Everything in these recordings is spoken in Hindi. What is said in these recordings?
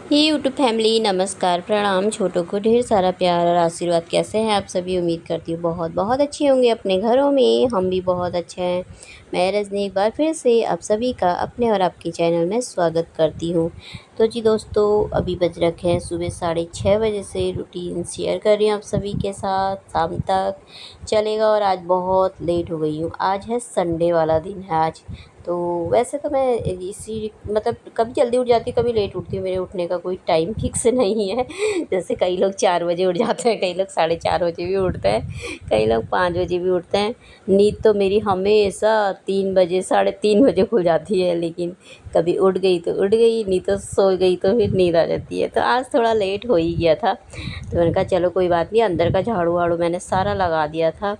हे यूट्यूब फैमिली, नमस्कार, प्रणाम। छोटों को ढेर सारा प्यार और आशीर्वाद। कैसे हैं आप सभी? उम्मीद करती हूँ बहुत बहुत अच्छे होंगे अपने घरों में। हम भी बहुत अच्छे हैं। मैं रजनी एक बार फिर से आप सभी का अपने और आपके चैनल में स्वागत करती हूँ। तो जी दोस्तों, अभी बज रखे हैं सुबह 6:30 बजे से रूटीन शेयर कर रही हूँ आप सभी के साथ। शाम तक चलेगा और आज बहुत लेट हो गई हूँ। आज है संडे वाला दिन है आज। तो वैसे तो मैं इसी मतलब कभी जल्दी उठ जाती हूँ, कभी लेट उठती हूँ। मेरे उठने का कोई टाइम फिक्स नहीं है। जैसे कई लोग 4 बजे उठ जाते हैं, कई लोग 4:30 बजे भी उठते हैं, कई लोग 5 बजे भी उठते हैं। नींद तो मेरी हमेशा 3 बजे 3:30 बजे खुल जाती है, लेकिन कभी उठ गई तो उठ गई, नहीं तो सो गई तो फिर नींद आ जाती है। तो आज थोड़ा लेट हो ही गया था, तो मैंने कहा चलो कोई बात नहीं। अंदर का झाड़ू वाड़ू मैंने सारा लगा दिया था,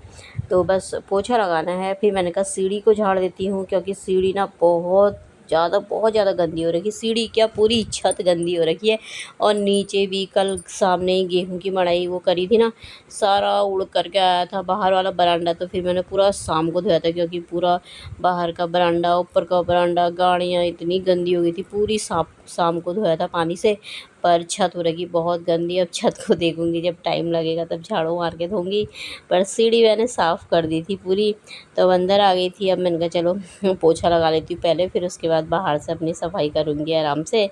तो बस पोछा लगाना है। फिर मैंने कहा सीढ़ी को झाड़ देती हूँ, क्योंकि सीढ़ी ना बहुत ज़्यादा गंदी हो रखी है। सीढ़ी क्या, पूरी छत गंदी हो रखी है। और नीचे भी कल सामने ही गेहूं की मड़ाई वो करी थी ना, सारा उड़ करके आया था बाहर वाला बरामदा। तो फिर मैंने पूरा शाम को धोया था, क्योंकि पूरा बाहर का बरामदा, ऊपर का बरामदा, गाड़ियाँ इतनी गंदी हो गई थी। पूरी शाम को धोया था पानी से। पर छत हो रही बहुत गंदी। अब छत को देखूंगी, जब टाइम लगेगा तब झाड़ू मार के धोंगी। पर सीढ़ी मैंने साफ़ कर दी थी पूरी। तो अब अंदर आ गई थी। अब मैंने कहा चलो पोछा लगा लेती हूँ पहले, फिर उसके बाद बाहर से अपनी सफाई करूँगी आराम से।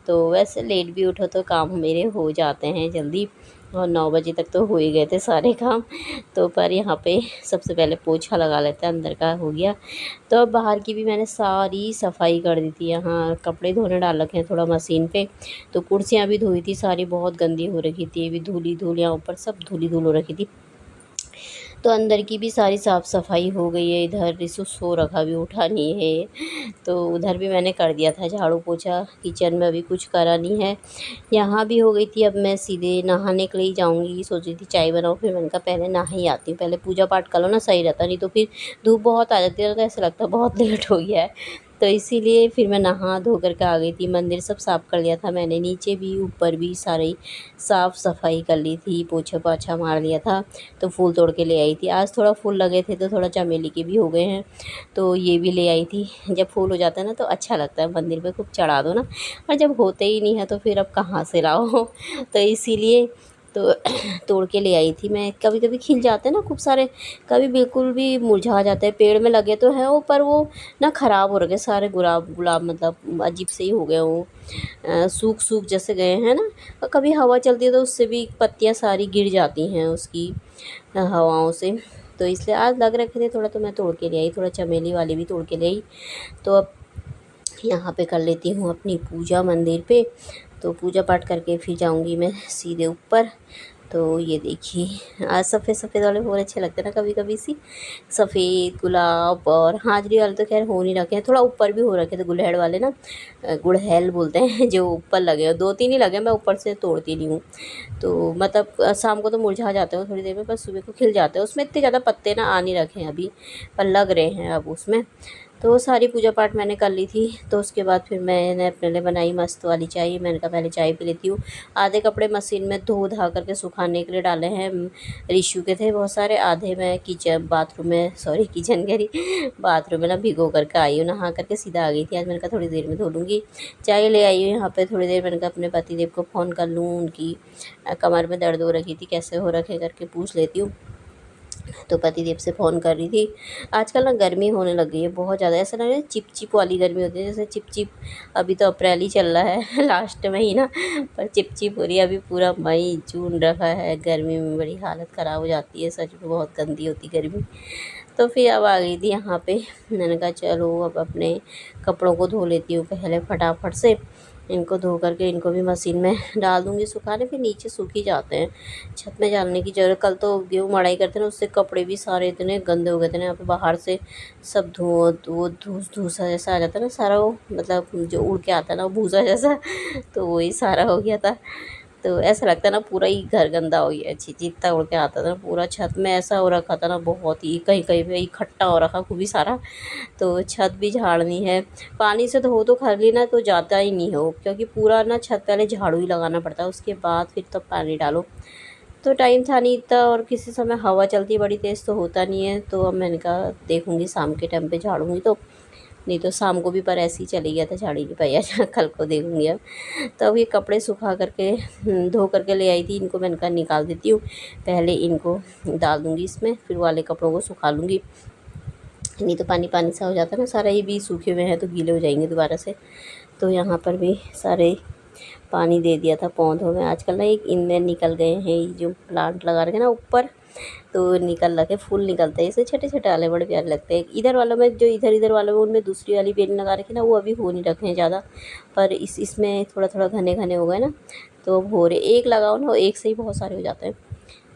तो वैसे लेट भी उठो तो काम मेरे हो जाते हैं जल्दी, और 9 बजे तक तो हो ही गए थे सारे काम। तो पर यहाँ पे सबसे पहले पोछा लगा लेते हैं, अंदर का हो गया। तो अब बाहर की भी मैंने सारी सफाई कर दी थी। यहाँ कपड़े धोने डाल रखे हैं थोड़ा मशीन पे। तो कुर्सियाँ भी धोई थी सारी, बहुत गंदी हो रखी थी। ये भी धूली धूल, यहाँ ऊपर सब धूली धूल हो रखी थी। तो अंदर की भी सारी साफ़ सफाई हो गई है। इधर रिसु सो रखा, भी उठा नहीं है, तो उधर भी मैंने कर दिया था झाड़ू पोछा। किचन में अभी कुछ करा नहीं है, यहाँ भी हो गई थी। अब मैं सीधे नहाने के लिए जाऊँगी। सोच रही थी चाय बनाऊँ, फिर मैंने कहा पहले नहा ही आती हूँ, पहले पूजा पाठ कर लो ना, सही रहता। नहीं तो फिर धूप बहुत आ जाती है, तो ऐसा लगता है बहुत लेट हो गया है। तो इसीलिए फिर मैं नहा धो कर के आ गई थी। मंदिर सब साफ़ कर लिया था मैंने, नीचे भी ऊपर भी सारी साफ़ सफाई कर ली थी, पोछा पाछा मार लिया था। तो फूल तोड़ के ले आई थी। आज थोड़ा फूल लगे थे, तो थोड़ा चमेली के भी हो गए हैं, तो ये भी ले आई थी। जब फूल हो जाता है ना तो अच्छा लगता है, मंदिर पे खूब चढ़ा दो ना। और जब होते ही नहीं है तो फिर अब कहाँ से लाओ। तो इसीलिए तो तोड़ के ले आई थी मैं। कभी कभी खिल जाते हैं ना खूब सारे, कभी बिल्कुल भी मुरझा जाते हैं। पेड़ में लगे तो हैं वो, पर वो ना ख़राब हो रखे सारे। गुलाब गुलाब मतलब अजीब से ही हो गए वो, सूख सूख जैसे गए हैं ना। और कभी हवा चलती है तो उससे भी पत्तियां सारी गिर जाती हैं उसकी, हवाओं से। तो इसलिए आज लग रखे थे थोड़ा, तो मैं तोड़ के ले आई। थोड़ा चमेली वाली भी तोड़ के ले आई। तो अब यहाँ पे कर लेती हूँ अपनी पूजा मंदिर पे। तो पूजा पाठ करके फिर जाऊँगी मैं सीधे ऊपर। तो ये देखिए, आज सफ़ेद सफ़ेद वाले बहुत अच्छे लगते हैं ना, कभी कभी सी सफ़ेद गुलाब। और हाजरी वाले तो खैर हो नहीं रखे हैं, थोड़ा ऊपर भी हो रखे थे गुड़हल वाले ना, गुड़हल बोलते हैं जो ऊपर लगे हैं। 2-3 ही लगे, मैं ऊपर से तोड़ती नहीं हूँ। तो मतलब शाम को तो मुरझा जाते हो थोड़ी देर में, पर सुबह को खिल जाते हैं। उसमें इतने ज़्यादा पत्ते ना आ नहीं रखे हैं अभी, पर लग रहे हैं अब उसमें। तो वो सारी पूजा पाठ मैंने कर ली थी। तो उसके बाद फिर मैंने अपने लिए बनाई मस्त वाली चाय। मैंने कहा पहले चाय पी लेती हूँ। आधे कपड़े मशीन में धो धा करके सुखाने के लिए डाले हैं। रिशु के थे बहुत सारे, आधे मैं किचन कह रही, बाथरूम में ना भिगो करके आई हूँ। नहा करके सीधा आ गई थी। आज मैंने कहा थोड़ी देर में धो लूँगी। चाय ले आई हूँ यहाँ पे थोड़ी देर। मैंने कहा अपने पतिदेव को फ़ोन कर लूँ, उनकी कमर में दर्द हो रखी थी, कैसे हो रखे करके पूछ लेती हूँ। तो पतिदेव से फ़ोन कर रही थी। आजकल ना गर्मी होने लग गई है बहुत ज़्यादा। ऐसा लग रहा है चिप चिप वाली गर्मी होती है, जैसे चिप चिप। अभी तो अप्रैल ही चल रहा है लास्ट महीना, पर चिप चिप हो रही है। अभी पूरा मई जून रखा है, गर्मी में बड़ी हालत ख़राब हो जाती है सच में, बहुत गंदी होती गर्मी। तो फिर अब आ गई थी यहाँ पे। मैंने कहा चलो अब अपने कपड़ों को धो लेती हूँ पहले फटाफट से। इनको धो करके इनको भी मशीन में डाल दूँगी सुखाने, फिर नीचे सूख ही जाते हैं, छत में डालने की ज़रूरत। कल तो गेहूँ मड़ाई करते ना, उससे कपड़े भी सारे इतने गंदे हो गए थे ना। यहाँ पे बाहर से सब वो धूस धूसा जैसा आ जाता है ना सारा, वो मतलब जो उड़ के आता है ना वो भूसा जैसा, तो वही सारा हो गया था। तो ऐसा लगता है ना पूरा ही घर गंदा हो गया। जितना उड़ के आता था ना, पूरा छत में ऐसा हो रखा था ना, बहुत ही कहीं कहीं पे इकट्ठा हो रखा खूब ही सारा। तो छत भी झाड़नी है। पानी से धो तो कर ली ना तो जाता ही नहीं हो, क्योंकि पूरा ना छत पहले झाड़ू ही लगाना पड़ता है, उसके बाद फिर तब पानी डालो। तो टाइम था नहीं इतना, और किसी समय हवा चलती है बड़ी तेज़ तो होता नहीं है। तो अब मैंने कहा देखूँगी शाम के टाइम पे झाड़ूँगी तो नहीं तो शाम को भी पर ऐसे ही चले गया था, झाड़ी नहीं पाया कल को देखूँगी अब। तो अब ये कपड़े सुखा करके धो करके ले आई थी, इनको मैंने कहा निकाल देती हूँ, पहले इनको डाल दूँगी इसमें, फिर वाले कपड़ों को सुखा लूँगी, नहीं तो पानी पानी सा हो जाता है ना सारा। ये भी सूखे हुए हैं तो गीले हो जाएंगे दोबारा से। तो यहाँ पर भी सारे पानी दे दिया था पौधों में। आजकल ना एक इनमें निकल गए हैं, ये जो प्लांट लगा रखे ना ऊपर, तो निकल रखे, फूल निकलते हैं, इसे छोटे छोटे वाले बड़े प्यारे लगते हैं। इधर वालों में जो इधर वालों में उनमें दूसरी वाली बेल लगा रखी ना, वो अभी हो नहीं रखे हैं ज़्यादा, पर इसमें थोड़ा थोड़ा घने घने हो गए ना, तो अब हो रहे। एक लगाओ ना, एक से ही बहुत सारे हो जाते हैं,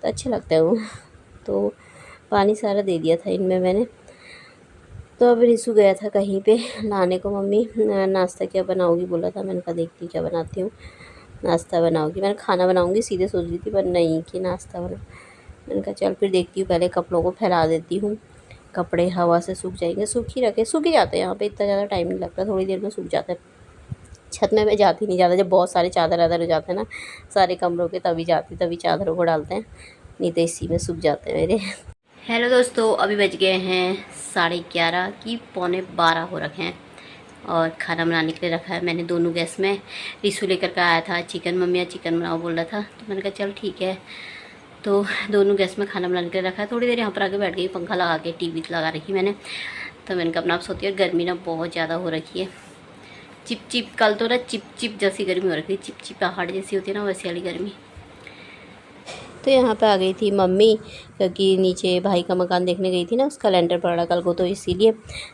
तो अच्छे लगते हैं वो। तो पानी सारा दे दिया था इनमें मैंने। तो अब रिसु गया था कहीं पे लाने को, मम्मी नाश्ता क्या बनाओगी बोला था। मैंने कहा देखती हूँ क्या बनाती हूँ, नाश्ता बनाओगी। मैंने खाना बनाऊँगी सीधे सोच रही थी, पर नहीं कि नाश्ता बना। मैंने कहा चल फिर देखती हूँ, पहले कपड़ों को फैला देती हूँ, कपड़े हवा से सूख जाएंगे। सूख ही रखे, सूख ही जाते हैं यहाँ पे, इतना ज़्यादा टाइम नहीं लगता, थोड़ी देर में सूख जाता है। छत में मैं जाती नहीं ज़्यादा, जब बहुत सारे चादर वादर हो जाते हैं ना सारे कमरों के, तभी जाती, तभी चादरों को डालते हैं, नहीं तो इसी में सूख जाते हैं मेरे। हेलो दोस्तों, अभी बज गए हैं 11:30 की, 11:45 हो रखे हैं, और खाना बनाने के लिए रखा है मैंने दोनों गैस में। रिसु लेकर के आया था चिकन, मम्मी चिकन बनाओ बोल रहा था, तो मैंने कहा चल ठीक है। तो दोनों गैस में खाना बनाने के लिए रखा है। थोड़ी देर यहाँ पर आके बैठ गई, पंखा लगा के, टीवी लगा रखी मैंने। तो मैंने कहा अपना आप सोती है, गर्मी ना बहुत ज़्यादा हो रखी है, चिप चिप, कल तो ना चिप चिप जैसी गर्मी हो रखी है, चिप चिप आहट जैसी होती है ना, वैसी वाली गर्मी। तो यहाँ पे आ गई थी मम्मी, क्योंकि नीचे भाई का मकान देखने गई थी ना, उसका लेंटर पड़ा कल को, तो इसीलिए।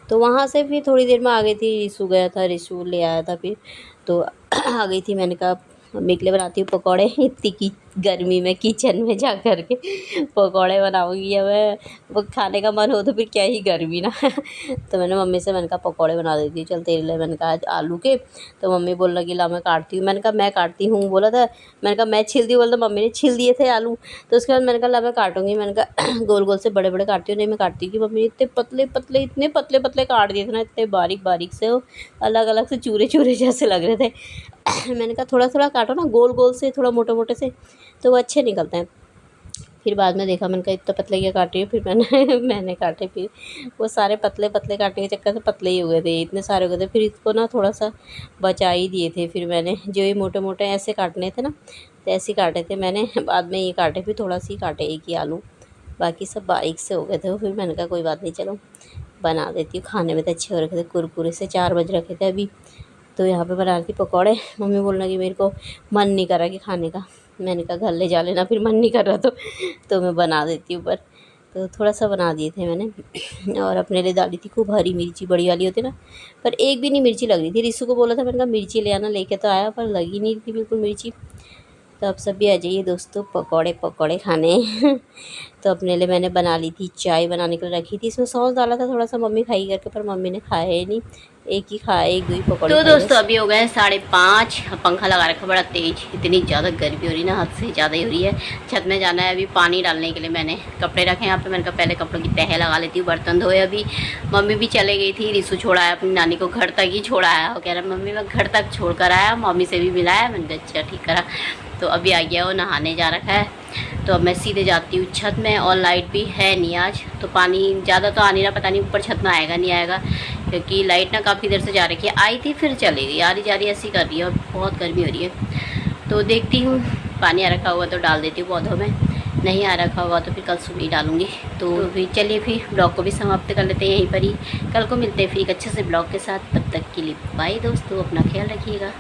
तो वहाँ से फिर थोड़ी देर में आ गई थी, रिसु गया था, रिसु ले आया था फिर, तो आ गई थी। मैंने कहा मम्मी के लिए बनाती हूँ पकौड़े, इतनी की गर्मी में किचन में जा कर के पकौड़े बनाऊँगी अब मैं, वो खाने का मन हो तो फिर क्या ही गर्मी ना। तो मैंने मम्मी से मैंने कहा पकौड़े बना देती हूँ चल तेरे लिए। मैंने कहा आज आलू के, तो मम्मी बोल लगी ला मैं काटती हूँ। मैंने कहा मैं काटती हूँ बोला था, मैंने कहा मैं छील दी बोला, तो मम्मी ने छील दिए थे आलू। तो उसके बाद मैंने कहा ला मैं काटूँगी, मैंने कहा गोल गोल से बड़े बड़े काटती हूँ, नहीं मैं काटती हूँ कि मम्मी इतने पतले पतले, इतने पतले पतले काट दिए थे ना, इतने बारीक बारीक से, वो अलग अलग से चूरे चूरे जैसे लग रहे थे। मैंने कहा थोड़ा थोड़ा काटो ना, गोल गोल से, थोड़ा मोटे मोटे से, तो वो अच्छे निकलते हैं। फिर बाद में देखा, मैंने कहा इतना पतले क्या काट रही हूँ, फिर मैंने काटे, फिर वो सारे पतले पतले काटने के चक्कर से पतले ही हो गए थे, इतने सारे हो गए थे। फिर इसको ना थोड़ा सा बचा ही दिए थे, फिर मैंने जो ये मोटे मोटे ऐसे काटने थे ना, तो ऐसे काटे थे मैंने, बाद में ये काटे, फिर थोड़ा सी काटे एक ही आलू, बाकी सब बारीक से हो गए थे। फिर मैंने कहा कोई बात नहीं, चलो बना देती हूँ। खाने में तो अच्छे हो रखे थे, कुरकुरे से 4 बज रखे थे अभी। तो यहाँ पे बना रही थी पकौड़े, मम्मी बोलने लगी मेरे को मन नहीं कर रहा कि खाने का। मैंने कहा घर ले जा लेना, फिर मन नहीं कर रहा तो मैं बना देती हूँ। पर तो थोड़ा सा बना दिए थे मैंने, और अपने लिए डाली थी खूब हरी मिर्ची, बड़ी वाली होती ना, पर एक भी नहीं मिर्ची लग रही थी। रिसु को बोला था, मैंने कहा मिर्ची ले आना, लेके तो आया पर लगी नहीं थी बिल्कुल मिर्ची। तो आप सब भी आ जाइए दोस्तों पकौड़े खाने। तो अपने लिए मैंने बना ली थी, चाय बनाने के लिए रखी थी, इसमें सॉस डाला था थोड़ा सा मम्मी खाई करके, पर मम्मी ने खाया ही नहीं, एक ही खाया, एक दो ही पकौड़े। तो दोस्तों अभी हो गए 5:30, पंखा लगा रखा बड़ा तेज, इतनी ज़्यादा गर्मी हो रही ना, हद से ज़्यादा ही हो रही है। छत में जाना है अभी पानी डालने के लिए, मैंने कपड़े रखे यहाँ पे। मैंने कहा पहले कपड़ों की तह लगा लेती हूँ, बर्तन धोए। अभी मम्मी भी चले गई थी, रिसु छोड़ा अपनी नानी को घर तक ही छोड़ा आया, वो कह रहा मम्मी मैं घर तक छोड़ कर आया, मम्मी से भी मिलाया। मैंने कहा अच्छा ठीक करा। तो अभी आ गया, वो नहाने जा रखा है, तो अब मैं सीधे जाती हूँ छत में। और लाइट भी है नहीं आज, तो पानी ज़्यादा तो आ नहीं रहा, पता नहीं ऊपर छत में आएगा नहीं आएगा, क्योंकि लाइट ना काफ़ी देर से जा रखी है, आई थी फिर चली गई, आ रही जा रही ऐसी कर रही है, और बहुत गर्मी हो रही है। तो देखती हूँ पानी आ रखा हुआ तो डाल देती हूँ पौधों में, नहीं आ रखा हुआ तो फिर कल सुबह ही डालूँगी। तो फिर चलिए फिर ब्लॉग को भी समाप्त कर लेते हैं यहीं पर ही, कल को मिलते हैं फिर एक अच्छे से ब्लॉग के साथ। तब तक के लिए बाय दोस्तों, अपना ख्याल रखिएगा।